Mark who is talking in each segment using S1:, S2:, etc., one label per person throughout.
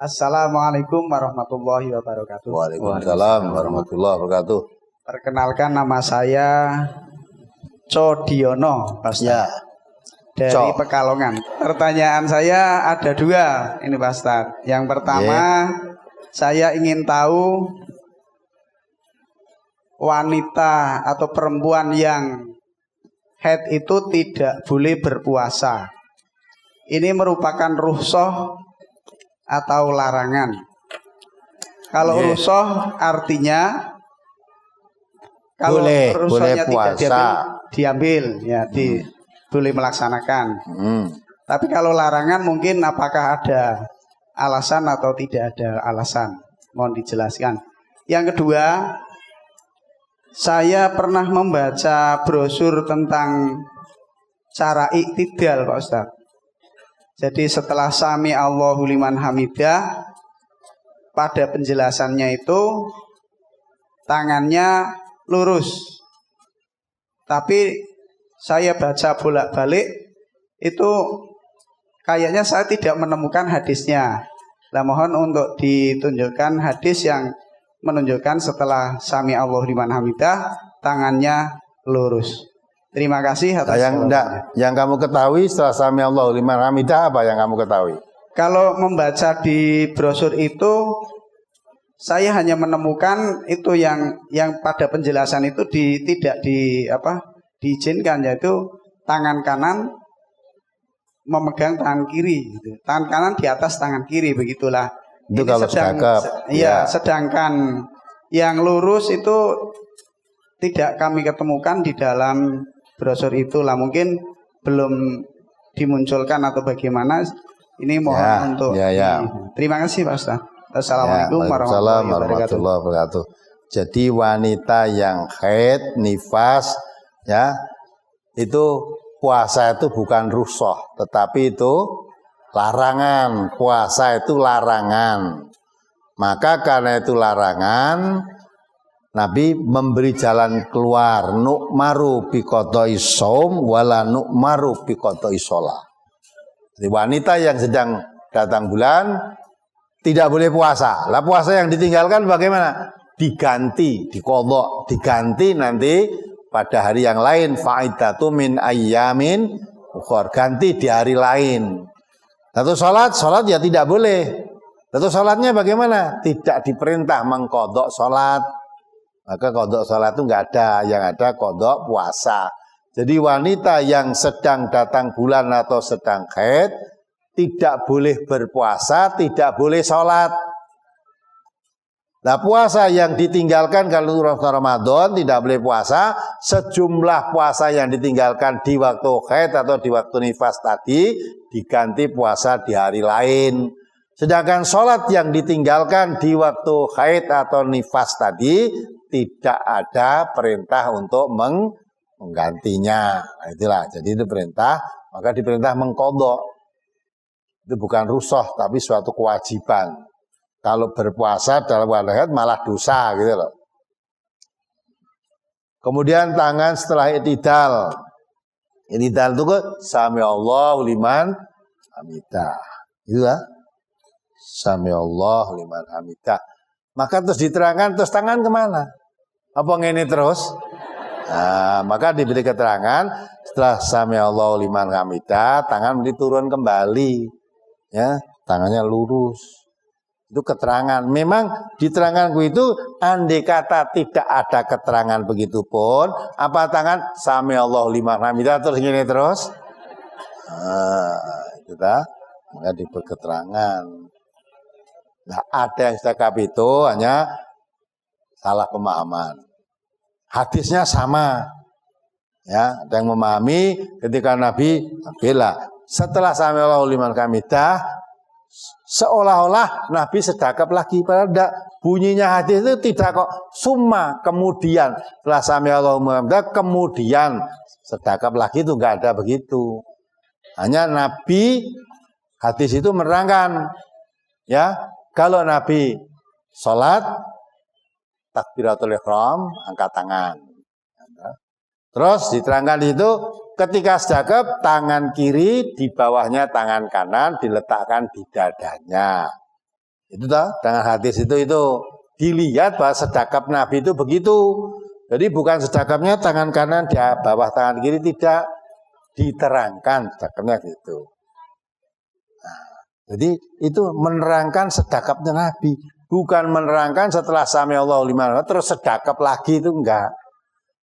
S1: Assalamualaikum warahmatullahi wabarakatuh.
S2: Waalaikumsalam warahmatullahi wabarakatuh.
S1: Perkenalkan, nama saya Codiono, Pak Ustaz.
S2: Ya.
S1: Dari Pekalongan. Pertanyaan saya ada dua ini, Pak Ustaz. Yang pertama, saya ingin tahu wanita atau perempuan yang haid itu tidak boleh berpuasa. Ini merupakan rukhsah atau larangan? Kalau rukhsah artinya kalau rukhsahnya tidak diambil ya, boleh melaksanakan. Tapi kalau larangan mungkin apakah ada alasan atau tidak ada alasan? Mohon dijelaskan. Yang kedua, saya pernah membaca brosur tentang cara iktidal, Pak Ustaz. Jadi setelah sami Allahu liman hamidah, pada penjelasannya itu tangannya lurus. Tapi saya baca bolak-balik itu kayaknya saya tidak menemukan hadisnya. Nah, mohon untuk ditunjukkan hadis yang menunjukkan setelah sami Allahu liman hamidah tangannya lurus. Terima kasih atas
S2: yang kamu ketahui setelah sami Allahu liman hamidah, apa yang kamu ketahui?
S1: Kalau membaca di brosur itu saya hanya menemukan itu yang pada penjelasan itu tidak diizinkan, yaitu tangan kanan memegang tangan kiri gitu. Tangan kanan di atas tangan kiri, begitulah.
S2: Itu ini kalau
S1: sedangkan yang lurus itu tidak kami ketemukan di dalam brosur itulah, mungkin belum dimunculkan atau bagaimana. Ini mohon untuk terima kasih Pak Ustaz. Assalamualaikum warahmatullahi wabarakatuh.
S2: Jadi wanita yang haid, nifas, ya, itu puasa itu bukan rukhsah, tetapi itu larangan. Puasa itu larangan. Maka karena itu larangan, Nabi memberi jalan keluar, nu'maru biqadai shaum wala nu'maru biqadai shalah. Jadi wanita yang sedang datang bulan tidak boleh puasa. Lah puasa yang ditinggalkan bagaimana? Diganti, diqadha, diganti nanti pada hari yang lain, fa'iddatu min ayyamin ukhar, ganti di hari lain. Lalu salat ya tidak boleh. Lalu salatnya bagaimana? Tidak diperintah mengqadha salat. Maka qadha salat itu enggak ada, yang ada qadha puasa. Jadi wanita yang sedang datang bulan atau sedang haid tidak boleh berpuasa, tidak boleh sholat. Nah, puasa yang ditinggalkan kalau Ramadan tidak boleh puasa, sejumlah puasa yang ditinggalkan di waktu haid atau di waktu nifas tadi diganti puasa di hari lain. Sedangkan sholat yang ditinggalkan di waktu haid atau nifas tadi tidak ada perintah untuk menggantinya. Nah, itulah, jadi itu perintah, maka diperintah mengqadha. Itu bukan rukhsah tapi suatu kewajiban. Kalau berpuasa dalam keadaan malah dosa gitu loh. Kemudian tangan setelah i'tidal. I'tidal itu sami Allahu liman hamidah. Itulah sami Allahu liman hamidah. Maka terus diterangkan, terus tangan kemana? Apa ngene terus? Nah, maka diberi keterangan setelah sami Allahu liman hamidah, tangan diturun kembali, ya, tangannya lurus. Itu keterangan. Memang diterangkanku itu andai kata tidak ada keterangan begitu pun, apa tangan sami Allahu liman hamidah terus ngene terus? Itu dah, maka diberi keterangan. Nah, ada yang setiap itu hanya salah pemahaman. Hadisnya sama. Ya, ada yang memahami ketika Nabi bela setelah sami Allahu liman hamidah seolah-olah Nabi sedekap lagi, padahal tidak. Bunyinya hadis itu tidak kok summa kemudian setelah sami Allahu liman hamidah kemudian sedekap lagi, itu enggak ada begitu. Hanya Nabi hadis itu menerangkan, ya, kalau Nabi sholat takbiratul ihram angkat tangan. Terus diterangkan itu ketika sedekap tangan kiri di bawahnya tangan kanan diletakkan di dadanya. Itu toh, dengan hadis itu dilihat bahwa sedekap Nabi itu begitu. Jadi bukan sedekapnya tangan kanan di bawah tangan kiri, tidak, diterangkan sedekapnya gitu. Nah, jadi itu menerangkan sedekapnya Nabi, bukan menerangkan setelah sami Allahu liman hamidah terus sedekap lagi, itu enggak.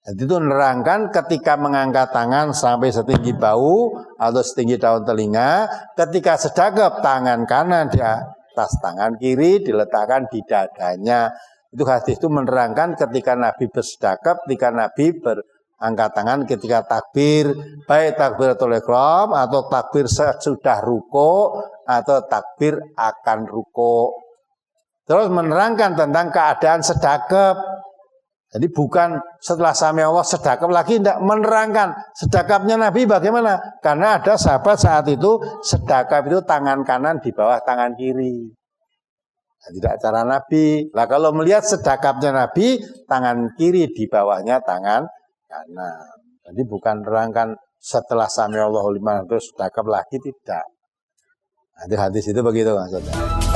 S2: Jadi itu menerangkan ketika mengangkat tangan sampai setinggi bau atau setinggi daun telinga, ketika sedekap tangan kanan di atas tangan kiri diletakkan di dadanya. Itu hadis itu menerangkan ketika Nabi bersedekap, ketika Nabi berangkat tangan ketika takbir, baik takbiratul ihram atau takbir sesudah ruko atau takbir akan ruko. Terus menerangkan tentang keadaan sedekap. Jadi bukan setelah sami Allah sedekap lagi, tidak, menerangkan sedekapnya Nabi bagaimana. Karena ada sahabat saat itu sedekap itu tangan kanan di bawah tangan kiri. Nah, tidak cara Nabi. Nah, kalau melihat sedekapnya Nabi, tangan kiri di bawahnya tangan kanan. Jadi bukan menerangkan setelah sami Allahu liman hamidah terus sedekap lagi, tidak. Hadis itu begitu maksudnya.